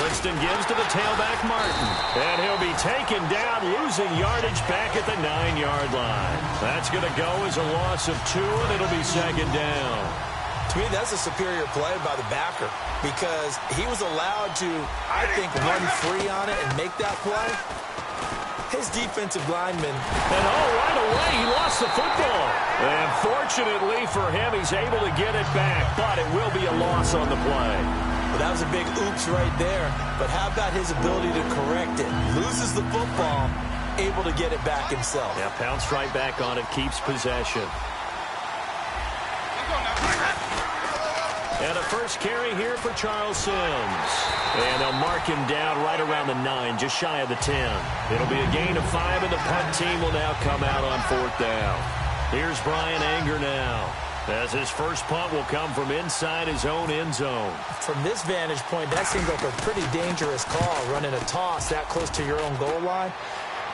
Winston gives to the tailback Martin. And he'll be taken down, losing yardage back at the 9-yard line. That's going to go as a loss of 2, and it'll be second down. To me, that's a superior play by the backer because he was allowed to, I think, run free on it and make that play. His defensive lineman. And right away, he lost the football. And fortunately for him, he's able to get it back, but it will be a loss on the play. Well, that was a big oops right there. But how about his ability to correct it? Loses the football, able to get it back himself. Yeah, pounced right back on it, keeps possession. And a first carry here for Charles Sims. And they'll mark him down right around the 9, just shy of the 10. It'll be a gain of 5, and the punt team will now come out on 4th down. Here's Brian Anger now, as his first punt will come from inside his own end zone. From this vantage point, that seems like a pretty dangerous call, running a toss that close to your own goal line.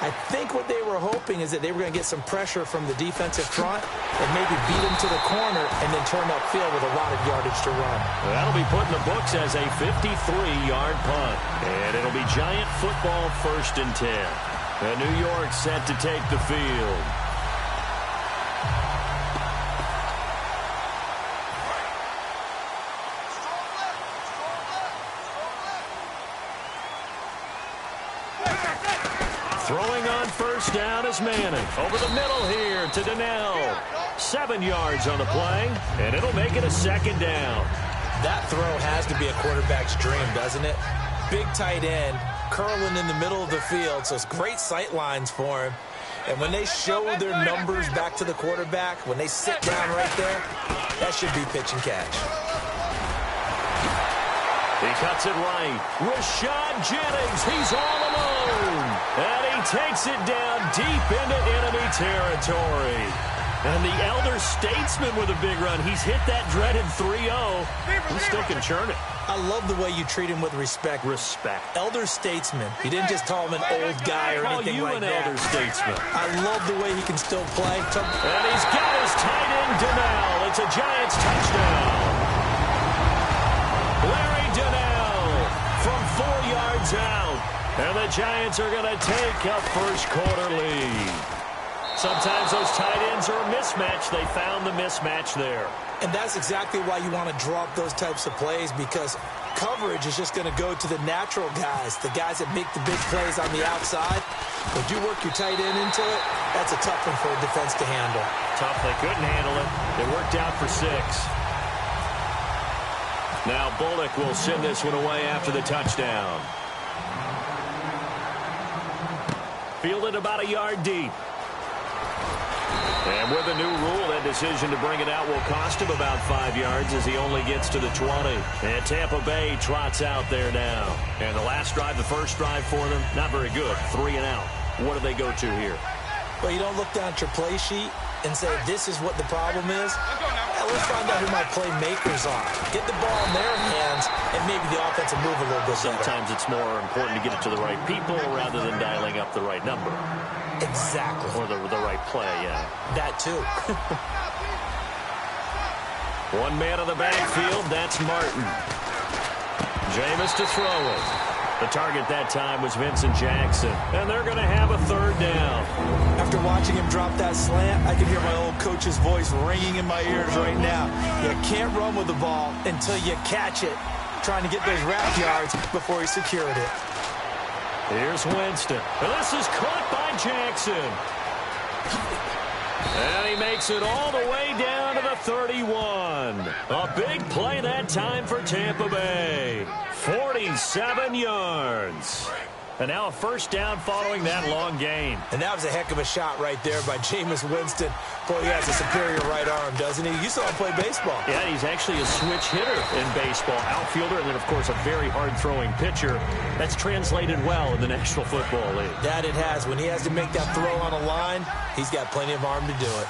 I think what they were hoping is that they were going to get some pressure from the defensive front and maybe beat him to the corner and then turn upfield with a lot of yardage to run. That'll be put in the books as a 53-yard punt. And it'll be Giant football 1st and 10. And New York set to take the field. Throwing on first down is Manning. Over the middle here to Donnell. 7 yards on the play, and it'll make it a 2nd down. That throw has to be a quarterback's dream, doesn't it? Big tight end, curling in the middle of the field, so it's great sight lines for him. And when they show their numbers back to the quarterback, when they sit down right there, that should be pitch and catch. He cuts it right. Rashad Jennings, he's all alone. And he takes it down deep into enemy territory. And the elder statesman with a big run. He's hit that dreaded 3-0. He still can churn it. I love the way you treat him with respect. Respect. Elder statesman. You didn't just call him an old guy or anything like that. Call you an elder statesman. I love the way he can still play. And he's got his tight end, Donnell. It's a Giants touchdown. Larry Donnell from 4 yards out. And the Giants are going to take a first-quarter lead. Sometimes those tight ends are a mismatch. They found the mismatch there. And that's exactly why you want to draw up those types of plays, because coverage is just going to go to the natural guys, the guys that make the big plays on the outside. But you work your tight end into it, that's a tough one for a defense to handle. Tough. They couldn't handle it. It worked out for 6. Now Bullock will send this one away after the touchdown. Fielded about a yard deep. And with a new rule, that decision to bring it out will cost him about 5 yards as he only gets to the 20. And Tampa Bay trots out there now. And the last drive, the first drive for them, not very good. 3 and out. What do they go to here? Well, you don't look down at your play sheet and say, this is what the problem is. Let's find out who my playmakers are. Get the ball in their hands, and maybe the offense will move a little bit better. Sometimes it's more important to get it to the right people rather than dialing up the right number. Exactly. Or the right play, yeah. That too. One man on the backfield, that's Martin. Jameis to throw it. The target that time was Vincent Jackson. And they're going to have a 3rd down. After watching him drop that slant, I can hear my old coach's voice ringing in my ears right now. You can't run with the ball until you catch it. Trying to get those wrap yards before he secured it. Here's Winston. And this is caught by Jackson. And he makes it all the way down to the 31. A big play that time for Tampa Bay. 47 yards. And now a first down following that long gain. And that was a heck of a shot right there by Jameis Winston. Boy, he has a superior right arm, doesn't he? You saw him play baseball. Yeah, he's actually a switch hitter in baseball. Outfielder, and then, of course, a very hard-throwing pitcher. That's translated well in the National Football League. That it has. When he has to make that throw on a line, he's got plenty of arm to do it.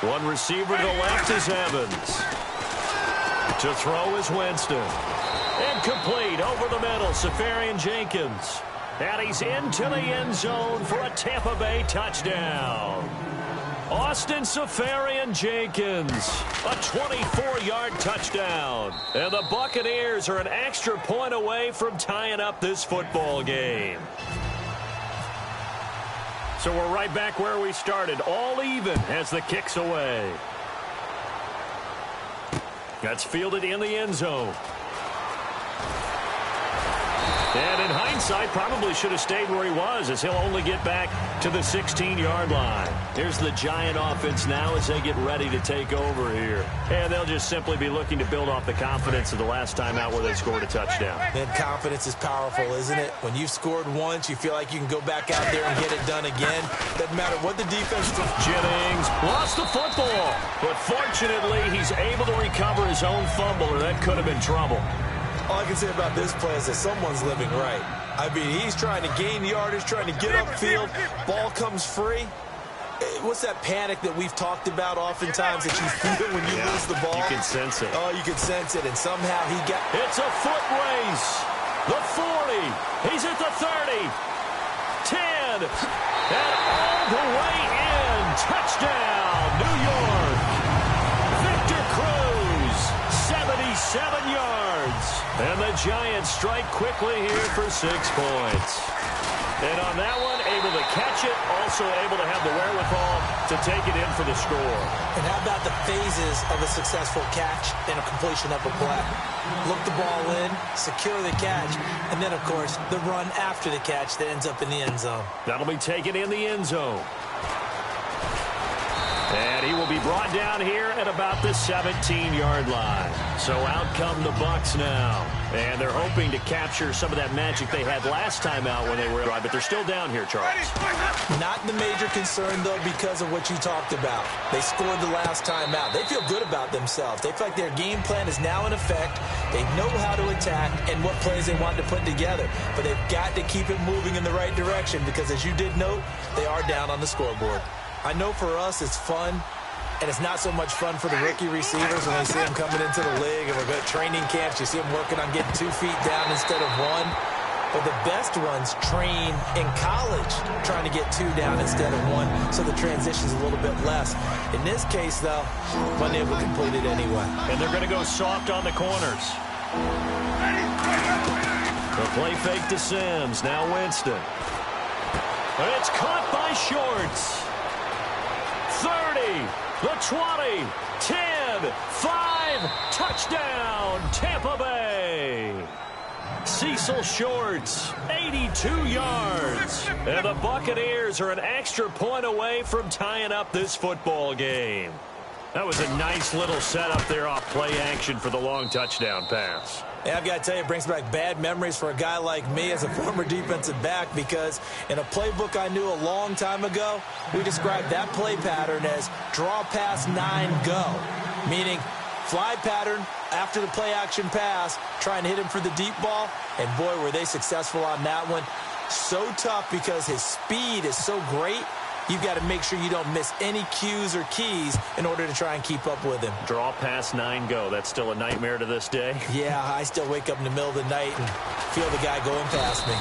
One receiver to the left is Evans. To throw is Winston. Incomplete over the middle, Safarian Jenkins. And he's into the end zone for a Tampa Bay touchdown. Austin Safarian-Jenkins, a 24-yard touchdown. And the Buccaneers are an extra point away from tying up this football game. So we're right back where we started, all even as the kick's away. That's fielded in the end zone. And in hindsight, probably should have stayed where he was, as he'll only get back to the 16-yard line. Here's the Giant offense now as they get ready to take over here. And they'll just simply be looking to build off the confidence of the last time out where they scored a touchdown. And confidence is powerful, isn't it? When you've scored once, you feel like you can go back out there and get it done again. Doesn't matter what the defense does. Jennings lost the football, but fortunately, he's able to recover his own fumble, or that could have been trouble. All I can say about this play is that someone's living right. I mean, he's trying to gain yardage, trying to get upfield. Ball comes free. What's that panic that we've talked about oftentimes that you feel when you lose the ball? You can sense it. Oh, you can sense it, and somehow he got... It's a foot race. The 40. He's at the 30. 10. And all the way in. Touchdown, New York. Victor Cruz, 77 yards. And the Giants strike quickly here for 6 points. And on that one, able to catch it, also able to have the wherewithal to take it in for the score. And how about the phases of a successful catch and a completion of a play? Look the ball in, secure the catch, and then, of course, the run after the catch that ends up in the end zone. That'll be taken in the end zone. And he will be brought down here at about the 17-yard line. So out come the Bucs now. And they're hoping to capture some of that magic they had last time out when they were right, but they're still down here, Charles. Not the major concern, though, because of what you talked about. They scored the last time out. They feel good about themselves. They feel like their game plan is now in effect. They know how to attack and what plays they want to put together. But they've got to keep it moving in the right direction because, as you did note, they are down on the scoreboard. I know for us it's fun, and it's not so much fun for the rookie receivers when they see them coming into the league and we're going to training camps. You see them working on getting 2 feet down instead of 1. But the best ones train in college trying to get 2 down instead of 1, so the transition's a little bit less. In this case, though, wasn't able to complete it anyway. And they're going to go soft on the corners. The play fake to Sims. Now Winston. And it's caught by Shorts. 30, the 20, 10, 5, touchdown, Tampa Bay. Cecil Shorts, 82 yards. And the Buccaneers are an extra point away from tying up this football game. That was a nice little setup there off play action for the long touchdown pass. Yeah, I've got to tell you, it brings back bad memories for a guy like me as a former defensive back, because in a playbook I knew a long time ago, we described that play pattern as draw pass 9 go, meaning fly pattern after the play action pass, trying to hit him for the deep ball, and boy, were they successful on that one. So tough because his speed is so great. You've got to make sure you don't miss any cues or keys in order to try and keep up with him. Draw pass 9 go. That's still a nightmare to this day. Yeah, I still wake up in the middle of the night and feel the guy going past me.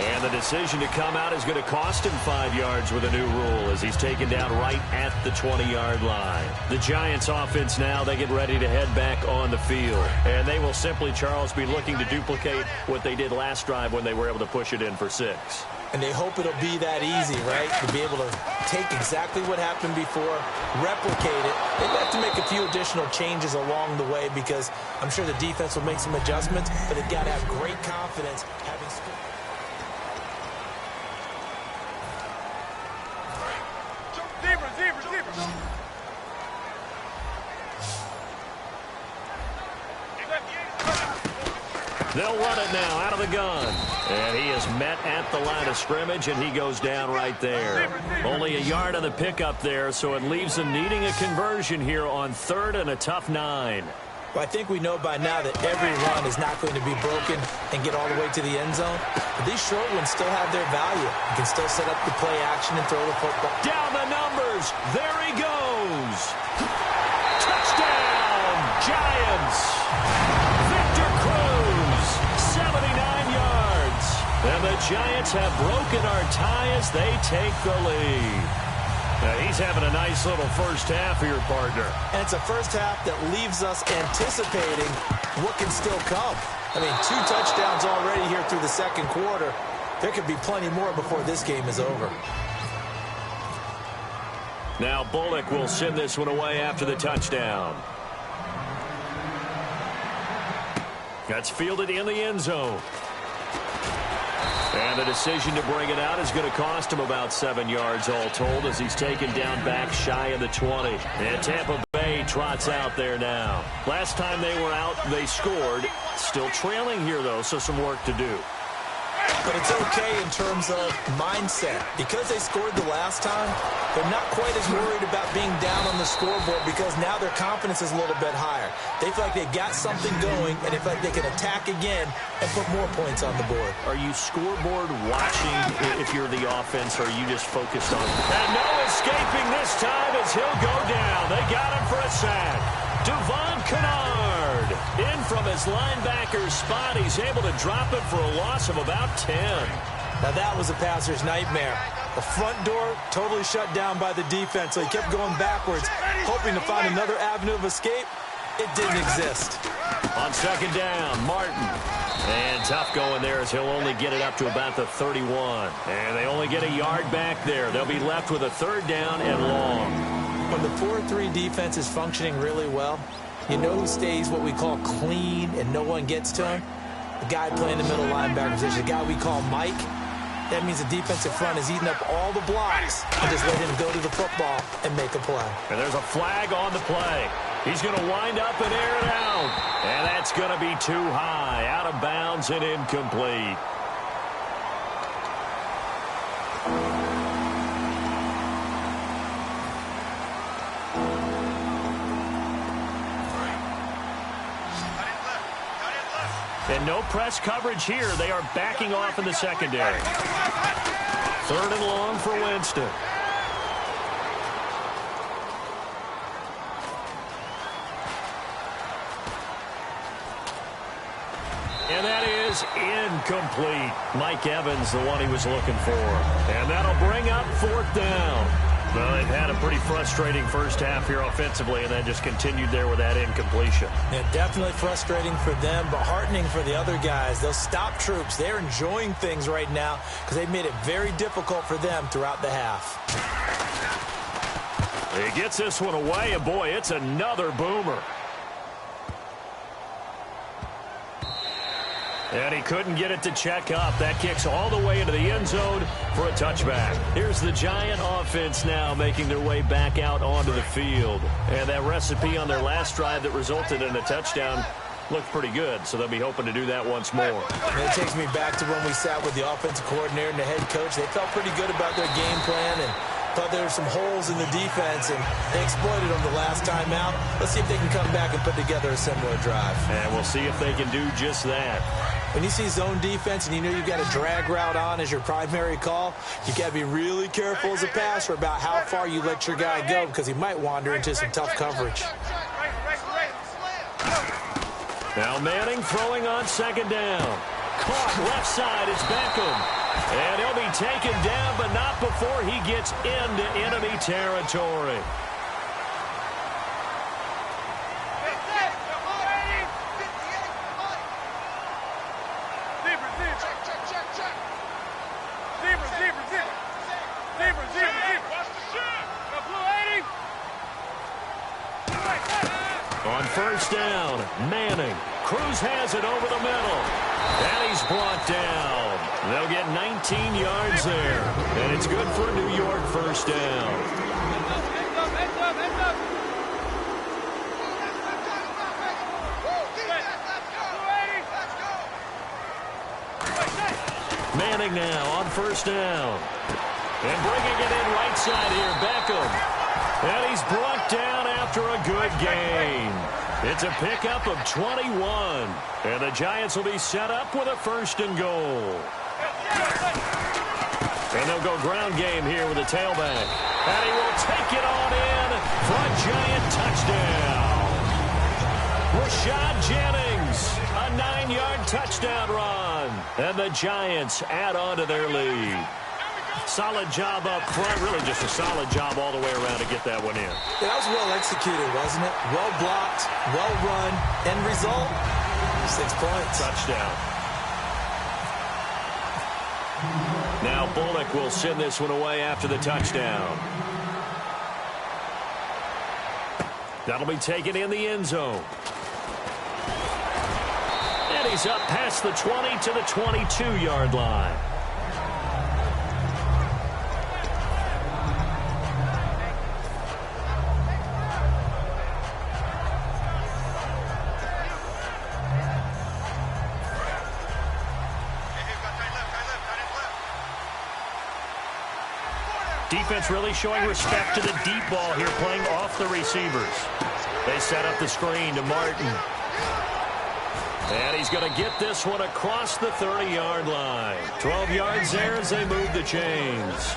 And the decision to come out is going to cost him 5 yards with a new rule as he's taken down right at the 20-yard line. The Giants offense now, they get ready to head back on the field. And they will simply, Charles, be looking to duplicate what they did last drive when they were able to push it in for 6. And they hope it'll be that easy, right? To be able to take exactly what happened before, replicate it. They'd have to make a few additional changes along the way because I'm sure the defense will make some adjustments, but they've got to have great confidence having scored. They'll run it now out of the gun. And he is met at the line of scrimmage, and he goes down right there. Only a yard on the pickup there, so it leaves them needing a conversion here on 3rd and a tough 9. Well, I think we know by now that every run is not going to be broken and get all the way to the end zone. But these short ones still have their value. You can still set up the play action and throw the football. Down the numbers. There he goes. Touchdown, Giants. Victor Cruz, 79 yards. And the Giants have broken our tie as they take the lead. He's having a nice little first half here, partner. And it's a first half that leaves us anticipating what can still come. I mean, 2 touchdowns already here through the second quarter. There could be plenty more before this game is over. Now Bullock will send this one away after the touchdown. That's fielded in the end zone. And the decision to bring it out is going to cost him about 7 yards all told as he's taken down back shy of the 20. And Tampa Bay trots out there now. Last time they were out, they scored. Still trailing here, though, so some work to do. But it's okay in terms of mindset. Because they scored the last time, they're not quite as worried about being down on the scoreboard because now their confidence is a little bit higher. They feel like they've got something going, and they feel like they can attack again and put more points on the board. Are you scoreboard watching if you're the offense, or are you just focused on... And no escaping this time as he'll go down. They got him for a sack. Devon Kennard in from his linebacker spot. He's able to drop it for a loss of about 10. Now that was a passer's nightmare. The front door totally shut down by the defense, so he kept going backwards, hoping to find another avenue of escape. It didn't exist. On second down, Martin. And tough going there as he'll only get it up to about the 31. And they only get a yard back there. They'll be left with a third down and long. When the 4-3 defense is functioning really well, you know who stays what we call clean and no one gets to him? The guy playing the middle linebacker position, the guy we call Mike. That means the defensive front is eating up all the blocks and just let him go to the football and make a play. And there's a flag on the play. He's going to wind up and air it out. And that's going to be too high, out of bounds and incomplete. And no press coverage here. They are backing off in the secondary. Third and long for Winston. And that is incomplete. Mike Evans, the one he was looking for. And that'll bring up fourth down. Well, they've had a pretty frustrating first half here offensively, and then just continued there with that incompletion. Yeah, definitely frustrating for them, but heartening for the other guys. Those stop troops, they're enjoying things right now because they've made it very difficult for them throughout the half. He gets this one away, and boy, it's another boomer. And he couldn't get it to check up. That kicks all the way into the end zone for a touchback. Here's the Giant offense now making their way back out onto the field. And that recipe on their last drive that resulted in a touchdown looked pretty good, so they'll be hoping to do that once more. And it takes me back to when we sat with the offensive coordinator and the head coach. They felt pretty good about their game plan and thought there were some holes in the defense, and they exploited them the last time out. Let's see if they can come back and put together a similar drive. And we'll see if they can do just that. When you see zone defense and you know you've got a drag route on as your primary call, you got to be really careful as a passer about how far you let your guy go because he might wander into some tough coverage. Now Manning throwing on second down. Caught left side, it's Beckham. And he'll be taken down, but not before he gets into enemy territory. On first down, Manning. Cruz has it over the middle. And he's brought down. They'll get 19 yards there. And it's good for a New York first down. Manning now on first down. And bringing it in right side here, Beckham. And he's brought down after a good gain. It's a pickup of 21. And the Giants will be set up with a first and goal. And they'll go ground game here with a tailback. And he will take it on in for a Giant touchdown. Rashad Jennings, a 9-yard touchdown run. And the Giants add on to their lead. Solid job up front. Really just a solid job all the way around to get that one in. Yeah, that was well executed, wasn't it? Well blocked, well run. End result, 6 points. Touchdown. Now Bullock will send this one away after the touchdown. That'll be taken in the end zone. And he's up past the 20 to the 22-yard line. Defense really showing respect to the deep ball here, playing off the receivers. They set up the screen to Martin. And he's going to get this one across the 30-yard line. 12 yards there as they move the chains.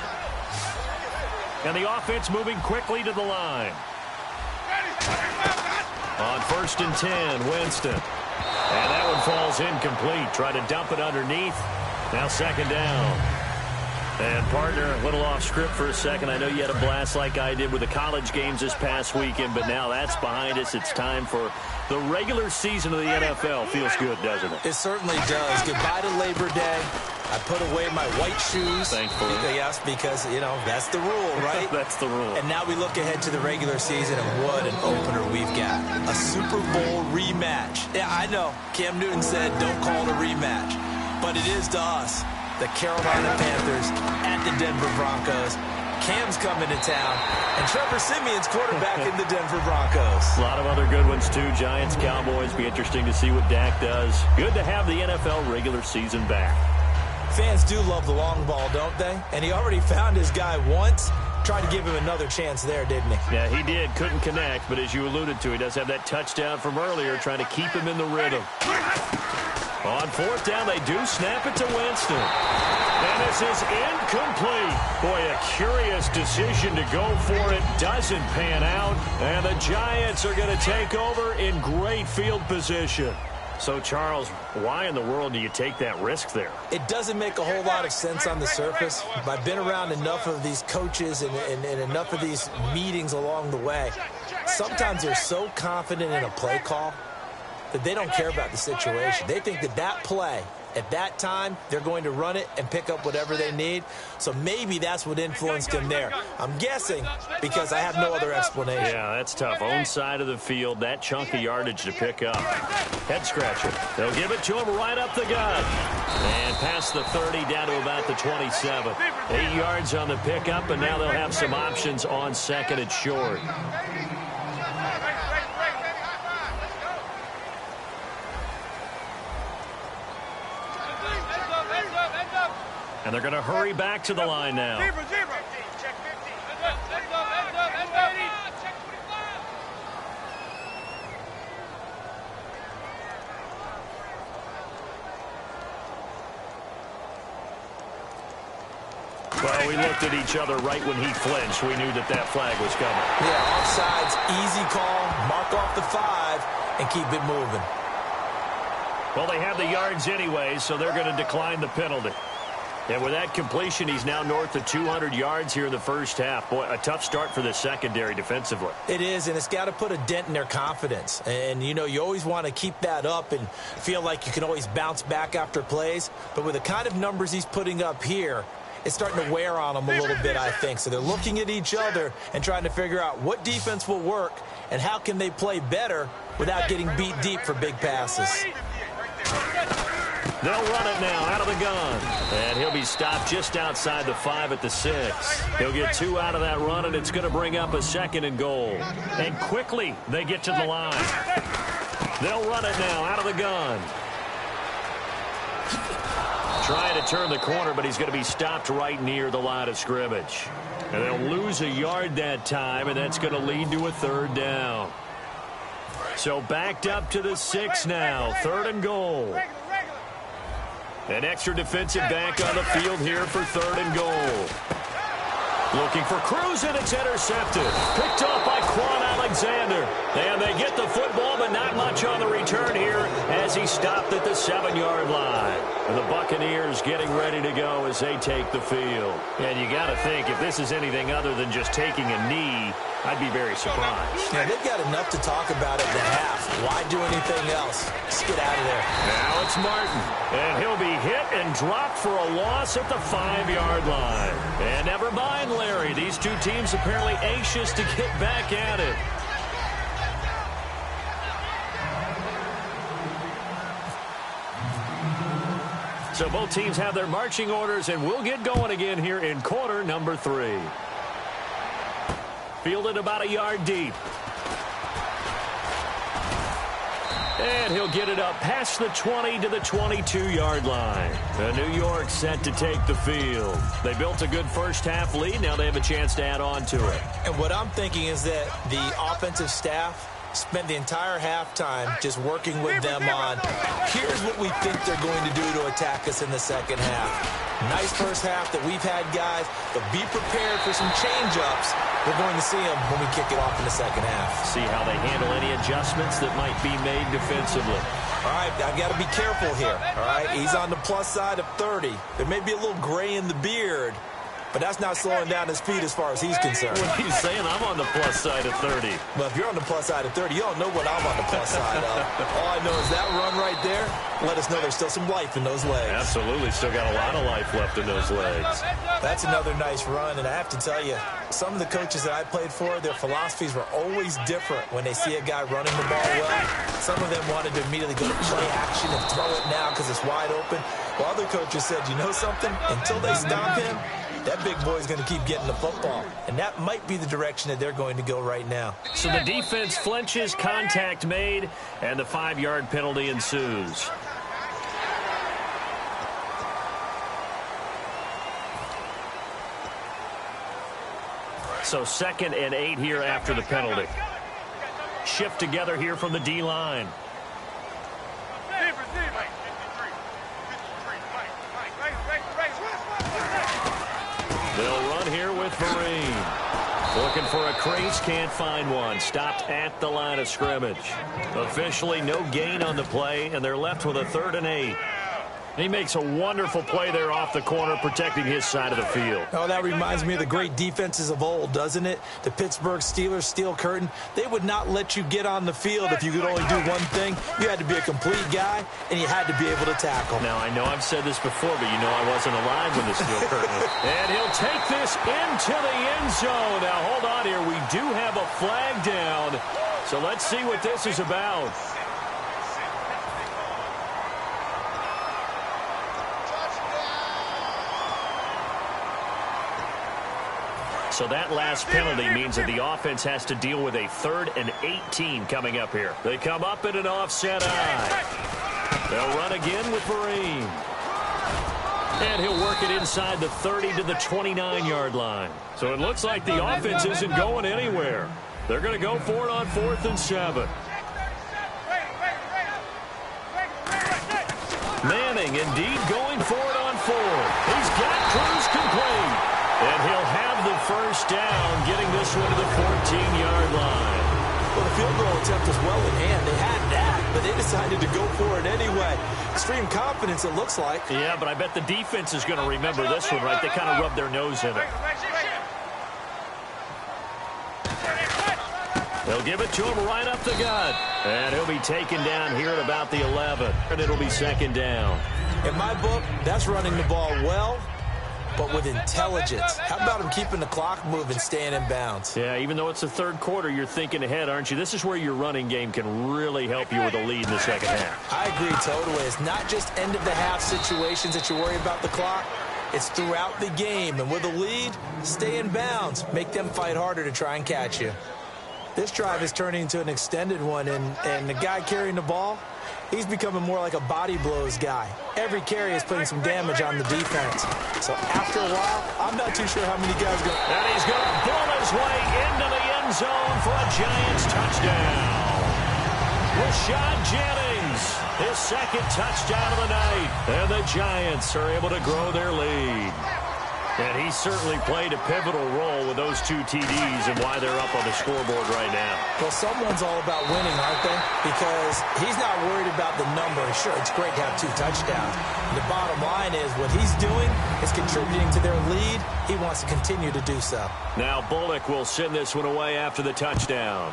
And the offense moving quickly to the line. On 1st and 10, Winston. And that one falls incomplete. Try to dump it underneath. Now 2nd down. And, partner, a little off script for a second. I know you had a blast like I did with the college games this past weekend, but now that's behind us. It's time for the regular season of the NFL. Feels good, doesn't it? It certainly does. Goodbye to Labor Day. I put away my white shoes. Thankfully. Yes, because, you know, that's the rule, right? That's the rule. And now we look ahead to the regular season, and what an opener we've got. A Super Bowl rematch. Yeah, I know. Cam Newton said don't call it a rematch. But it is to us. The Carolina Panthers at the Denver Broncos. Cam's coming to town, and Trevor Siemian's quarterback in the Denver Broncos. A lot of other good ones, too. Giants, Cowboys. Be interesting to see what Dak does. Good to have the NFL regular season back. Fans do love the long ball, don't they? And he already found his guy once. Tried to give him another chance there, didn't he? Yeah, he did. Couldn't connect, but as you alluded to, he does have that touchdown from earlier, trying to keep him in the rhythm. On 4th down, they do snap it to Winston. And this is incomplete. Boy, a curious decision to go for it. Doesn't pan out. And the Giants are going to take over in great field position. So, Charles, why in the world do you take that risk there? It doesn't make a whole lot of sense on the surface. But I've been around enough of these coaches and enough of these meetings along the way. Sometimes they're so confident in a play call that they don't care about the situation. They think that that play, at that time, they're going to run it and pick up whatever they need. So maybe that's what influenced him there. I'm guessing because I have no other explanation. Yeah, that's tough. Own side of the field, that chunk of yardage to pick up. Head scratcher. They'll give it to him right up the gut. And past the 30 down to about the 27. 8 yards on the pickup, and now they'll have some options on 2nd and short. And they're going to hurry back to the line now. Well, we looked at each other right when he flinched. We knew that that flag was coming. Yeah, offsides, easy call, mark off the 5, and keep it moving. Well, they have the yards anyway, so they're going to decline the penalty. And with that completion, he's now north of 200 yards here in the first half. Boy, a tough start for the secondary defensively. It is, and it's got to put a dent in their confidence. And, you know, you always want to keep that up and feel like you can always bounce back after plays. But with the kind of numbers he's putting up here, it's starting to wear on them a little bit, I think. So they're looking at each other and trying to figure out what defense will work and how can they play better without getting beat deep for big passes. They'll run it now out of the gun. And he'll be stopped just outside the 5 at the 6. He'll get 2 out of that run, and it's going to bring up a 2nd and goal. And quickly they get to the line. They'll run it now out of the gun. Trying to turn the corner, but he's going to be stopped right near the line of scrimmage. And they'll lose a yard that time, and that's going to lead to a 3rd down. So backed up to the 6 now. 3rd and goal. An extra defensive back on the field here for 3rd and goal. Looking for Cruz, and it's intercepted. Picked off by Quan Alexander. And they get the football, but not much on the return here as he stopped at the 7-yard line. And the Buccaneers getting ready to go as they take the field. And you got to think, if this is anything other than just taking a knee, I'd be very surprised. Yeah, they've got enough to talk about at the half. Why do anything else? Just get out of there. Now it's Martin. And he'll be hit and dropped for a loss at the 5-yard line. And never mind, Larry. These two teams apparently anxious to get back at it. So both teams have their marching orders, and we'll get going again here in quarter number 3. Fielded about a yard deep. And he'll get it up past the 20 to the 22-yard line. And New York set to take the field. They built a good first-half lead. Now they have a chance to add on to it. And what I'm thinking is that the offensive staff spent the entire halftime just working with them on, here's what we think they're going to do to attack us in the second half. Nice first half that we've had, guys, but be prepared for some change-ups. We're going to see them when we kick it off in the second half. See how they handle any adjustments that might be made defensively. All right, I've got to be careful here, all right? He's on the plus side of 30. There may be a little gray in the beard, but that's not slowing down his speed as far as he's concerned. What are you saying? I'm on the plus side of 30. Well, if you're on the plus side of 30, you don't know what I'm on the plus side of. All I know is that run right there let us know there's still some life in those legs. Absolutely. Still got a lot of life left in those legs. That's another nice run, and I have to tell you, some of the coaches that I played for, their philosophies were always different when they see a guy running the ball well. Some of them wanted to immediately go to play action and throw it now because it's wide open. While other coaches said, you know something? Until they stop him, that big boy's going to keep getting the football. And that might be the direction that they're going to go right now. So the defense flinches, contact made, and the 5-yard penalty ensues. So 2nd and 8 here after the penalty. Shift together here from the D-line. They'll run here with Vereen. Looking for a crease, can't find one. Stopped at the line of scrimmage. Officially no gain on the play, and they're left with a 3rd and 8. He makes a wonderful play there off the corner, protecting his side of the field. Oh, that reminds me of the great defenses of old, doesn't it? The Pittsburgh Steelers, Steel Curtain. They would not let you get on the field if you could only do one thing. You had to be a complete guy, and you had to be able to tackle. Now, I know I've said this before, but you know I wasn't alive when the Steel Curtain was. And he'll take this into the end zone. Now, hold on here. We do have a flag down. So let's see what this is about. So that last penalty means that the offense has to deal with a 3rd and 18 coming up here. They come up in an offset eye. They'll run again with Vereen. And he'll work it inside the 30 to the 29-yard line. So it looks like the offense isn't going anywhere. They're going to go for it on 4th and 7. Manning indeed going for it on 4th. He's got Cruz complete. And he'll have the first down, getting this one to the 14-yard line. Well, the field goal attempt was well in hand. They had that, but they decided to go for it anyway. Extreme confidence, it looks like. Yeah, but I bet the defense is going to remember this one, right? They kind of rubbed their nose in it. They'll give it to him right up the gut. And he'll be taken down here at about the 11. And it'll be 2nd down. In my book, that's running the ball well, but with intelligence. How about him keeping the clock moving, staying in bounds? Yeah, even though it's the 3rd quarter, you're thinking ahead, aren't you? This is where your running game can really help you with a lead in the second half. I agree totally. It's not just end-of-the-half situations that you worry about the clock. It's throughout the game. And with a lead, stay in bounds. Make them fight harder to try and catch you. This drive is turning into an extended one, and the guy carrying the ball, he's becoming more like a body blows guy. Every carry is putting some damage on the defense. So after a while, I'm not too sure how many guys go. And he's going to pull his way into the end zone for a Giants touchdown. Rashad Jennings, his 2nd touchdown of the night. And the Giants are able to grow their lead. And he certainly played a pivotal role with those 2 TDs and why they're up on the scoreboard right now. Well, someone's all about winning, aren't they? Because he's not worried about the number. Sure, it's great to have 2 touchdowns. The bottom line is what he's doing is contributing to their lead. He wants to continue to do so. Now Bullock will send this one away after the touchdown.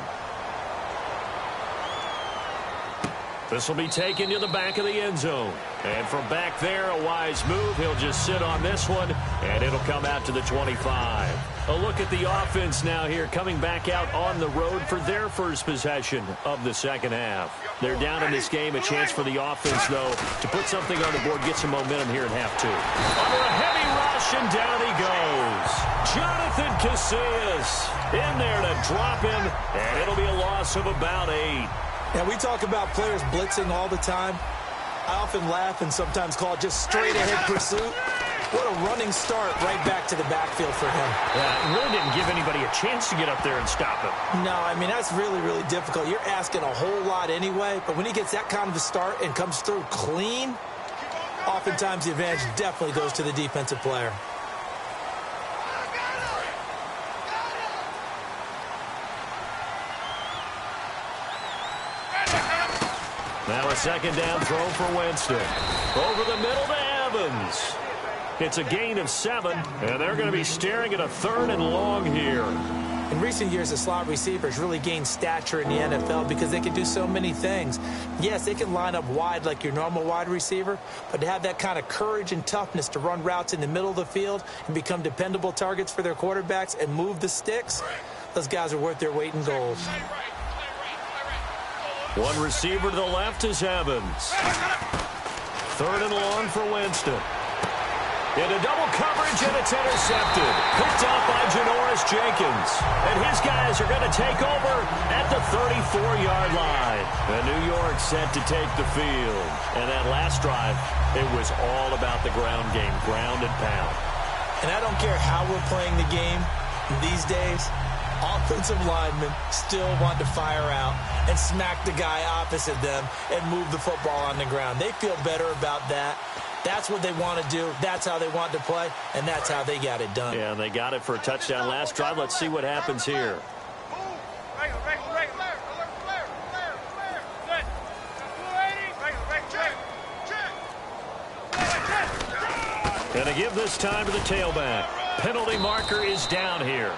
This will be taken to the back of the end zone. And from back there, a wise move. He'll just sit on this one, and it'll come out to the 25. A look at the offense now here, coming back out on the road for their first possession of the second half. They're down in this game. A chance for the offense, though, to put something on the board, get some momentum here in half 2. Under a heavy rush, and down he goes. Jonathan Casillas in there to drop him, and it'll be a loss of about 8. Now, we talk about players blitzing all the time. I often laugh and sometimes call it just straight-ahead pursuit. What a running start right back to the backfield for him. Yeah, it really didn't give anybody a chance to get up there and stop him. No, I mean, that's really, really difficult. You're asking a whole lot anyway, but when he gets that kind of a start and comes through clean, oftentimes the advantage definitely goes to the defensive player. Now a second down throw for Winston. Over the middle to Evans. It's a gain of 7, and they're going to be staring at a 3rd and long here. In recent years, the slot receivers really gained stature in the NFL because they can do so many things. Yes, they can line up wide like your normal wide receiver, but to have that kind of courage and toughness to run routes in the middle of the field and become dependable targets for their quarterbacks and move the sticks, those guys are worth their weight in gold. One receiver to the left is Evans. 3rd and long for Winston. Into double coverage, and it's intercepted. Picked up by Janoris Jenkins. And his guys are going to take over at the 34-yard line. And New York set to take the field. And that last drive, it was all about the ground game, ground and pound. And I don't care how we're playing the game these days, offensive linemen still want to fire out and smack the guy opposite them and move the football on the ground. They feel better about that. That's what they want to do. That's how they want to play, and that's how they got it done. Yeah, and they got it for a touchdown last drive. Let's see what happens here. Going to give this time to the tailback. Penalty marker is down here.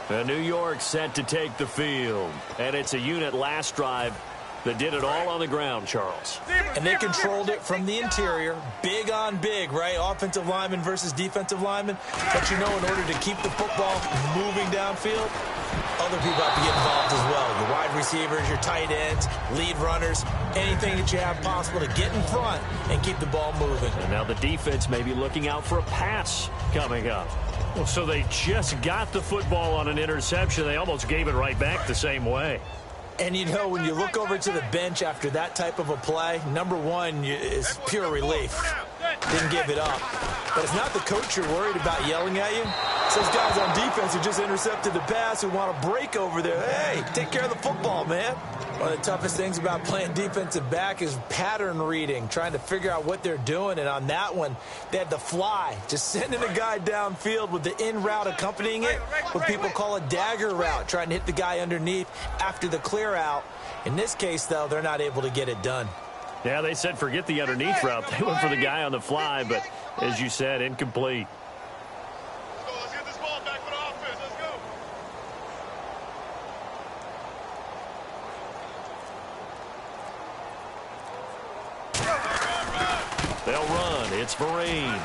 And New York set to take the field. And it's a unit last drive that did it all on the ground, Charles. And they controlled it from the interior. Big on big, right? Offensive lineman versus defensive lineman. But you know, in order to keep the football moving downfield, other people have to get involved as well. Your wide receivers, your tight ends, lead runners, anything that you have possible to get in front and keep the ball moving. And now the defense may be looking out for a pass coming up. Well, so they just got the football on an interception. They almost gave it right back the same way. And, you know, when you look over to the bench after that type of a play, number one is pure relief. Didn't give it up. But it's not the coach you're worried about yelling at you. It's those guys on defense who just intercepted the pass who want to break over there. Hey, take care of the football, man. One of the toughest things about playing defensive back is pattern reading, trying to figure out what they're doing. And on that one, they had the fly, just sending a guy downfield with the in route accompanying it, what people call a dagger route, trying to hit the guy underneath after the clear out. In this case, though, they're not able to get it done. Yeah, they said forget the underneath route. They went for the guy on the fly, but as you said, incomplete. Let's get this ball back for the offense. Let's go. They'll run. It's Vereen.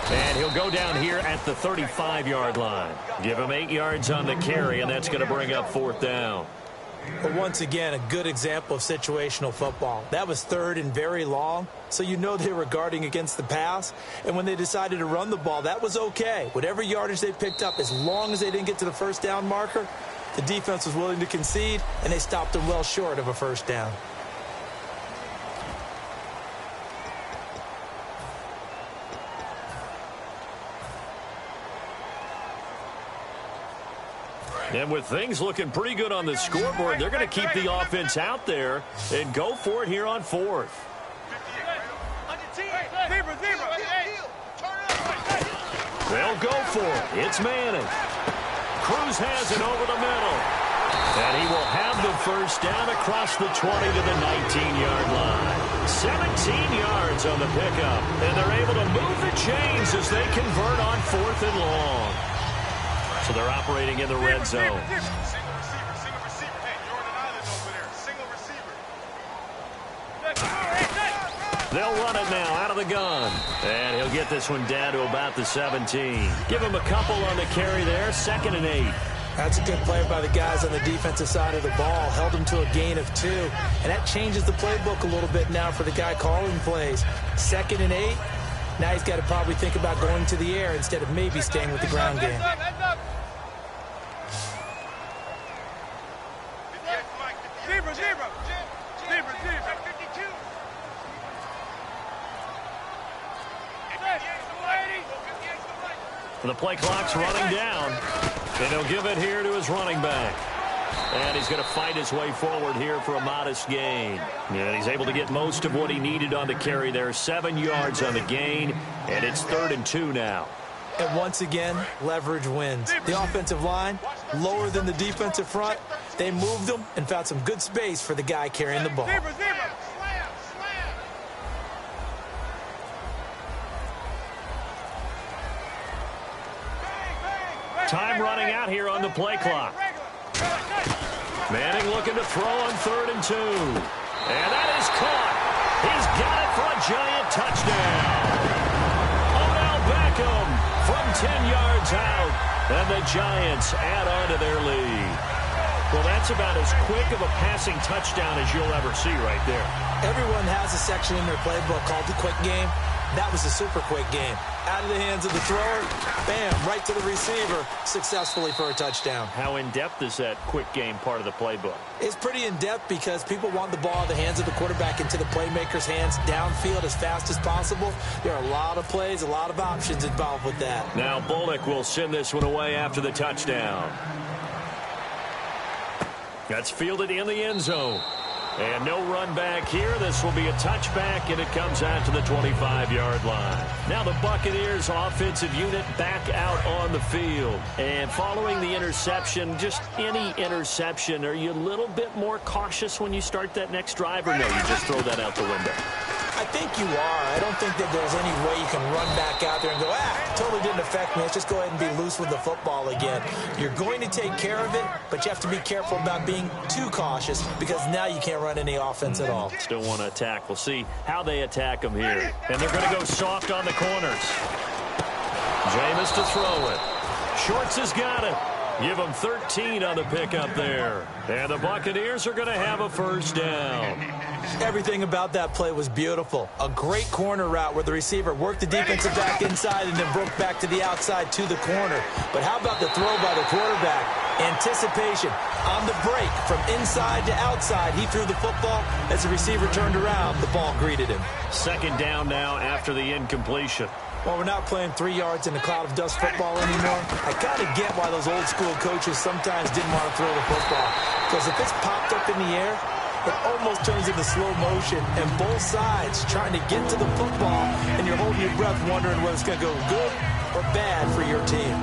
And he'll go down here at the 35-yard line. Give him 8 yards on the carry, and that's going to bring up 4th down. But once again, a good example of situational football. That was 3rd and very long, so you know they were guarding against the pass. And when they decided to run the ball, that was okay. Whatever yardage they picked up, as long as they didn't get to the 1st down marker, the defense was willing to concede, and they stopped them well short of a 1st down. And with things looking pretty good on the scoreboard, they're going to keep the offense out there and go for it here on 4th. They'll go for it. It's Manning. Cruz has it over the middle. And he will have the first down across the 20 to the 19-yard line. 17 yards on the pickup. And they're able to move the chains as they convert on 4th and long. So they're operating in the red zone. Single receiver. Hey, you're on an island over there. Single receiver. They'll run it now out of the gun. And he'll get this one down to about the 17. Give him a couple on the carry there. 2nd and 8. That's a good play by the guys on the defensive side of the ball. Held them to a gain of 2. And that changes the playbook a little bit now for the guy calling plays. 2nd and 8. Now he's got to probably think about going to the air instead of maybe staying with the ground game. The play clock's running down. And he'll give it here to his running back. And he's going to fight his way forward here for a modest gain. And he's able to get most of what he needed on the carry there. 7 yards on the gain. And it's 3rd and 2 now. And once again, leverage wins. The offensive line, lower than the defensive front. They moved them and found some good space for the guy carrying the ball. Time running out here on the play clock. Manning looking to throw on 3rd and 2. And that is caught. He's got it for a giant touchdown. Odell Beckham from 10 yards out. And the Giants add on to their lead. Well, that's about as quick of a passing touchdown as you'll ever see right there. Everyone has a section in their playbook called the quick game. That was a super quick game. Out of the hands of the thrower, bam, right to the receiver, successfully for a touchdown. How in-depth is that quick game part of the playbook? It's pretty in-depth because people want the ball out of the hands of the quarterback into the playmaker's hands downfield as fast as possible. There are a lot of plays, a lot of options involved with that. Now Bullock will send this one away after the touchdown. That's fielded in the end zone. And no run back here. This will be a touchback, and it comes out to the 25-yard line. Now the Buccaneers offensive unit back out on the field. And following the interception, just any interception, are you a little bit more cautious when you start that next drive, or no, you just throw that out the window? I think you are. I don't think that there's any way you can run back out there and go, totally didn't affect me. Let's just go ahead and be loose with the football again. You're going to take care of it, but you have to be careful about being too cautious because now you can't run any offense at all. Still want to attack. We'll see how they attack them here. And they're going to go soft on the corners. Jameis to throw it. Shorts has got it. Give them 13 on the pickup there. And the Buccaneers are going to have a first down. Everything about that play was beautiful. A great corner route where the receiver worked the defensive back inside and then broke back to the outside to the corner. But how about the throw by the quarterback? Anticipation on the break from inside to outside. He threw the football. As the receiver turned around, the ball greeted him. 2nd down now after the incompletion. Well, we're not playing 3 yards in a cloud of dust football anymore. I kind of get why those old school coaches sometimes didn't want to throw the football. Because if it's popped up in the air, it almost turns into slow motion. And both sides trying to get to the football, and you're holding your breath wondering whether it's going to go good or bad for your team.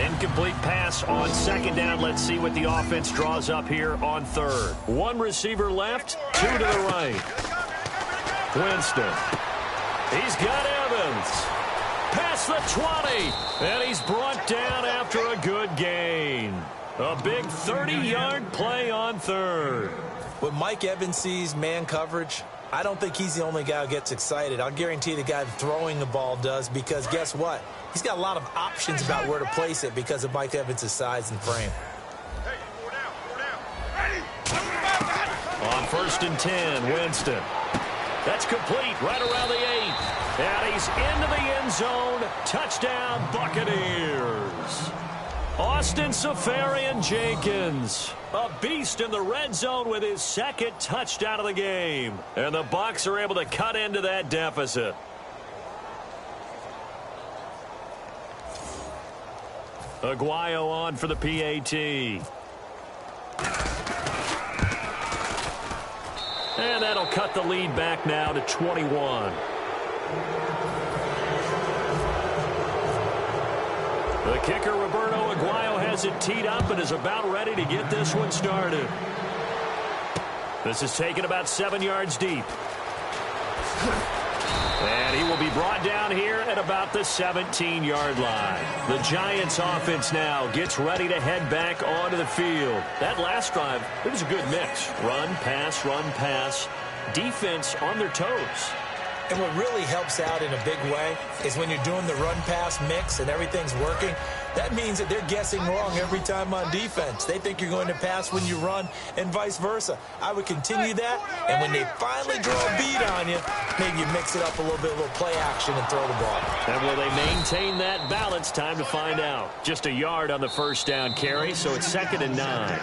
Incomplete pass on 2nd down. Let's see what the offense draws up here on 3rd. 1 receiver left, 2 to the right. Winston. He's got Evans. Past the 20. And he's brought down after a good gain. A big 30-yard play on 3rd. When Mike Evans sees man coverage, I don't think he's the only guy who gets excited. I'll guarantee the guy throwing the ball does, because guess what? He's got a lot of options about where to place it because of Mike Evans' size and frame. Hey, 4 down. Ready? On 1st and 10, Winston. That's complete right around the 8. And he's into the end zone. Touchdown, Buccaneers. Austin Seferian-Jenkins, a beast in the red zone with his 2nd touchdown of the game. And the Bucs are able to cut into that deficit. Aguayo on for the PAT. And that'll cut the lead back now to 21. The kicker, Roberto Aguayo, has it teed up and is about ready to get this one started. This is taken about 7 yards deep. And he will be brought down here at about the 17-yard line. The Giants offense now gets ready to head back onto the field. That last drive, it was a good mix. Run, pass, defense on their toes. And what really helps out in a big way is when you're doing the run-pass mix and everything's working, that means that they're guessing wrong every time on defense. They think you're going to pass when you run and vice versa. I would continue that, and when they finally draw a beat on you, maybe you mix it up a little bit, a little play action and throw the ball. And will they maintain that balance? Time to find out. Just a yard on the first down carry, so it's 2nd and 9.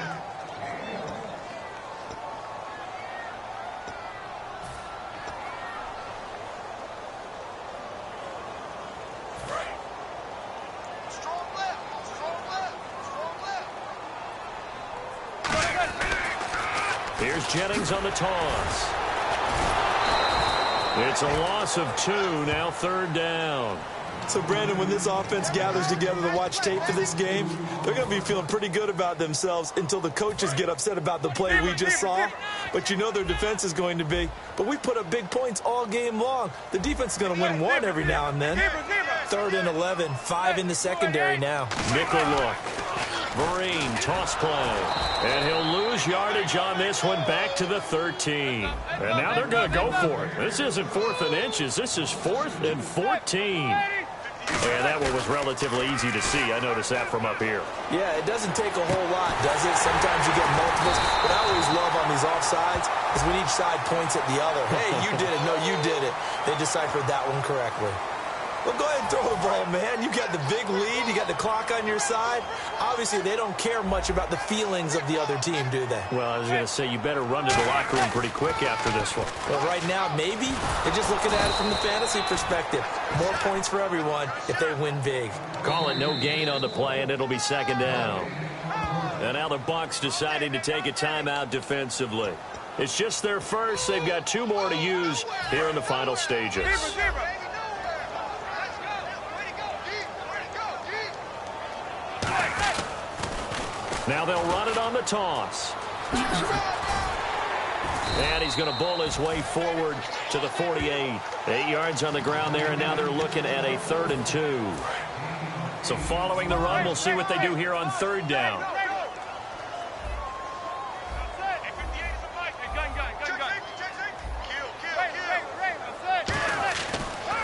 Here's Jennings on the toss. It's a loss of 2, now 3rd down. So, Brandon, when this offense gathers together to watch tape for this game, they're going to be feeling pretty good about themselves until the coaches get upset about the play we just saw. But you know their defense is going to be. But we put up big points all game long. The defense is going to win one every now and then. 3rd and 11, 5 in the secondary now. Nickel look. Vereen, toss play. And he'll lose yardage on this one back to the 13. And now they're going to go for it. This isn't 4th and inches. This is 4th and 14. And that one was relatively easy to see. I noticed that from up here. Yeah, it doesn't take a whole lot, does it? Sometimes you get multiples. What I always love on these offsides is when each side points at the other. Hey, you did it. No, you did it. They deciphered that one correctly. Well, go ahead and throw the ball, man. You got the big lead. You got the clock on your side. Obviously, they don't care much about the feelings of the other team, do they? Well, I was going to say, you better run to the locker room pretty quick after this one. Well, right now, maybe. They're just looking at it from the fantasy perspective. More points for everyone if they win big. Call it no gain on the play, and it'll be 2nd down. And now the Bucs deciding to take a timeout defensively. It's just their first. They've got 2 more to use here in the final stages. Now they'll run it on the toss. And he's going to bowl his way forward to the 48. 8 yards on the ground there, and now they're looking at a 3rd and 2. So following the run, we'll see what they do here on 3rd down.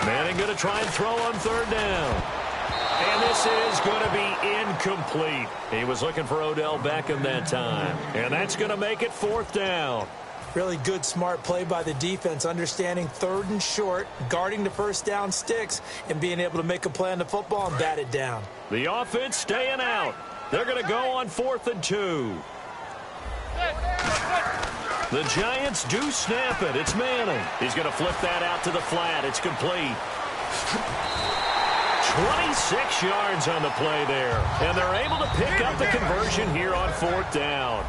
Manning going to try and throw on 3rd down. And this is going to be incomplete. He was looking for Odell Beckham that time. And that's going to make it 4th down. Really good, smart play by the defense, understanding 3rd and short, guarding the first down sticks, and being able to make a play on the football and bat it down. The offense staying out. They're going to go on 4th and 2. The Giants do snap it. It's Manning. He's going to flip that out to the flat. It's complete. 26 yards on the play there. And they're able to pick up the conversion here on 4th down.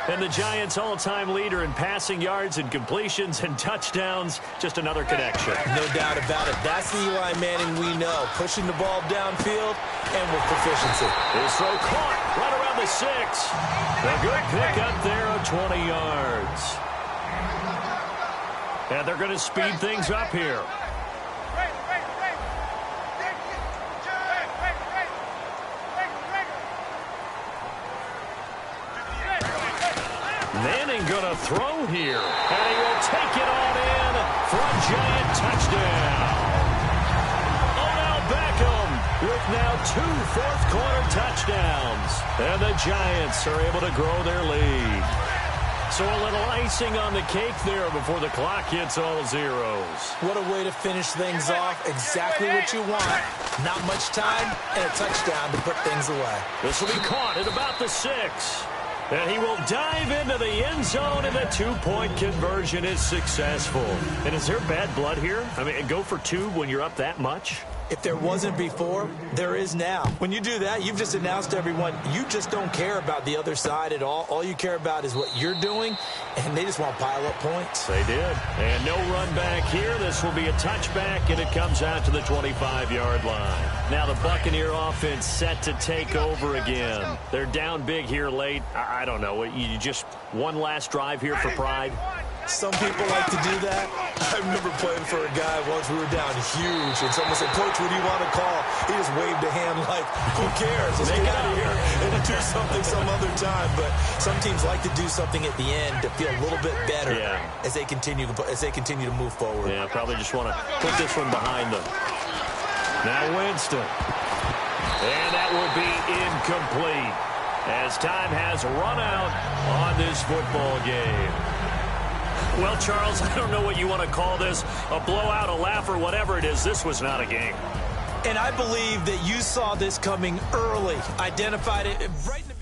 And the Giants' all-time leader in passing yards and completions and touchdowns. Just another connection. No doubt about it. That's the Eli Manning we know. Pushing the ball downfield and with proficiency. His throw caught right around the 6. A good pick up there of 20 yards. And they're going to speed things up here. Manning going to throw here. And he will take it on in for a Giant touchdown. Odell Beckham with now 2 fourth-quarter touchdowns. And the Giants are able to grow their lead. So a little icing on the cake there before the clock hits all zeros. What a way to finish things off. Exactly what you want. Not much time and a touchdown to put things away. This will be caught at about the 6. And he will dive into the end zone, and the 2-point conversion is successful. And is there bad blood here? I mean, go for 2 when you're up that much? If there wasn't before, there is now. When you do that, you've just announced to everyone you just don't care about the other side at all. All you care about is what you're doing, and they just want to pile up points. They did. And no run back here. This will be a touchback, and it comes out to the 25-yard line. Now the Buccaneer offense set to take over again. They're down big here late. I don't know. You just one last drive here for pride? Some people like to do that. I remember playing for a guy once. We were down huge, and someone said, "Coach, what do you want to call?" He just waved a hand like, "Who cares? Let's get out of here and do something some other time." But some teams like to do something at the end to feel a little bit better as they continue to move forward. Yeah, probably just want to put this one behind them. Now Winston. And that will be incomplete as time has run out on this football game. Well, Charles, I don't know what you want to call this, a blowout, a laugh, or whatever it is. This was not a game. And I believe that you saw this coming early, identified it right in the